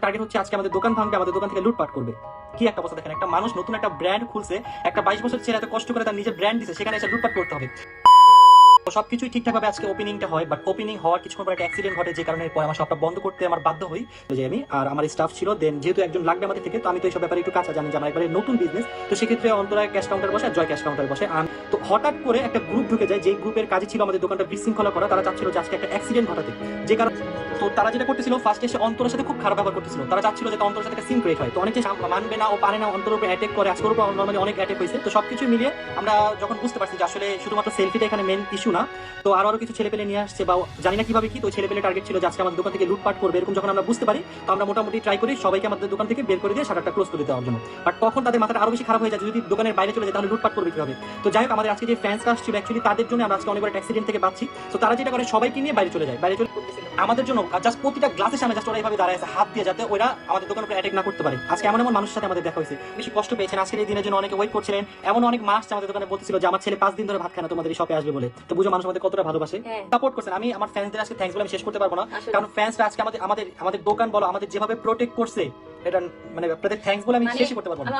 Target হচ্ছে আজকে আমাদের দোকান ভাঙবে, আমাদের দোকান থেকে লুটপাট করবে। কি একটা অবস্থা দেখেন, একটা মানুষ নতুন একটা ব্র্যান্ড খুলছে, একটা 22 বছর ছেলে এত কষ্ট করে তার নিজের ব্র্যান্ড দিছে, সেখানে এসে লুটপাট করতে হবে। সবকিছুই ঠিকঠাক ভাবে আজকে ওপেনিংটা হয়, বাট ওপেনিং হওয়ার কিছুক্ষণ পর একটা অ্যাক্সিডেন্ট ঘটে, যে কারণে পরে আমার শপটা বন্ধ করতে আমার বাধ্য হই। যে আমি আর আমার স্টাফ ছিল, দেন যেহেতু একজন লাগবে আমাদের থেকে, তো আমি তো এইসব ব্যাপারে একটু কাঁচা জানি যে আমার একবারে নতুন বিজনেস, তো সেক্ষেত্রে অন্তরা ক্যাশ কাউন্টার বসে আর জয় ক্যাশ কাউন্টার বসে। তো হঠাৎ করে একটা গ্রুপ ঢুকে যায়, যে গ্রুপের কাজই ছিল আমাদের দোকানটা বিশৃঙ্খলা করা। তারা চাচ্ছিল যে আজকে একটা অ্যাক্সিডেন্ট ঘটাতে, যে কারণে তো তারা যেটা করতেছিল, ফার্স্টে এসে অন্তরের সাথে খুব খারাপ ব্যবহার করতেছিল। তারা চাচ্ছিল যে অন্তরের সাথে একটা সিন ক্রিয়েট হয়, তো অনেকে মানবে না ও পারে না, অন্তর উপরে অ্যাটাক করে, আজকের উপর নর্মালি অনেক অ্যাটাক হয়েছে। তো সবকিছু মিলিয়ে আমরা যখন বুঝতে পারছি যে আসলে শুধুমাত্র সেলফিটা এখানে মেন ইস্যু না, তো আরো কিছু ছেলে পেলে নিয়ে আসছে, বা জানি না কিভাবে কি, তো ছেলে পেলে টার্গেট ছিল যে আজকে আমাদের দোকান থেকে লুটপাট করবে, এরকম যখন আমরা বুঝতে পারি, তো আমরা মোটামুটি ট্রাই করি সবাইকে আমাদের দোকান থেকে বের করে দিয়ে শাটারটা ক্লোজ করে দেওয়ার জন্য। বাট তখন তাদের মাথাটা আরো বেশি খারাপ হয়ে যায়, যদি দোকানের বাইরে চলে যায় তাহলে লুটপাট করবে কিভাবে। তো যাই হোক, আমাদের আজকে যে ফ্যান্সরা আসছিল অ্যাকচুয়ালি তাদের জন্য আমরা আজকে অনেকবার অ্যাক্সিডেন্ট থেকে বাঁচছি। তো তারা যেটা করে সবাইকে নিয়ে বাইরে চলে যায়, বাইরে চলে আমাদের জন্য জাস্ট প্রতিটা গ্লাসের সামনে জাস্ট ওরা এইভাবে দাঁড়ায় আছে হাত দিয়ে, যাতে ওরা আমাদের দোকানের উপরে অ্যাটাক না করতে পারে। আজকে এমন এমন মানুষের সাথে আমাদের দেখা হয়েছে, বেশি কষ্ট পেয়েছেন আজকের এই দিনের জন্য, অনেকে ওয়েট করছিলেন। এমন অনেক মাস আমাদের দোকানে বলতেছিল যে আমার ছেলে 5 দিন ধরে ভাত খায় না, তোমাদের এই শপে আসবে বলে। তো বুঝো মানুষ আমাদের কতটা ভালোবাসে, সাপোর্ট করছেন। আমি আমার ফ্যান্সদের আজকে থ্যাঙ্কস বলে আমি শেষ করতে পারবো না, কারণ ফ্যান্সরা আজকে আমাদের আমাদের আমাদের দোকান বলো, আমাদের যেভাবে প্রোটেক্ট করছে, এটা মানে আপনাদের থ্যাঙ্কস বলে আমি শেষ করতে পারবো না।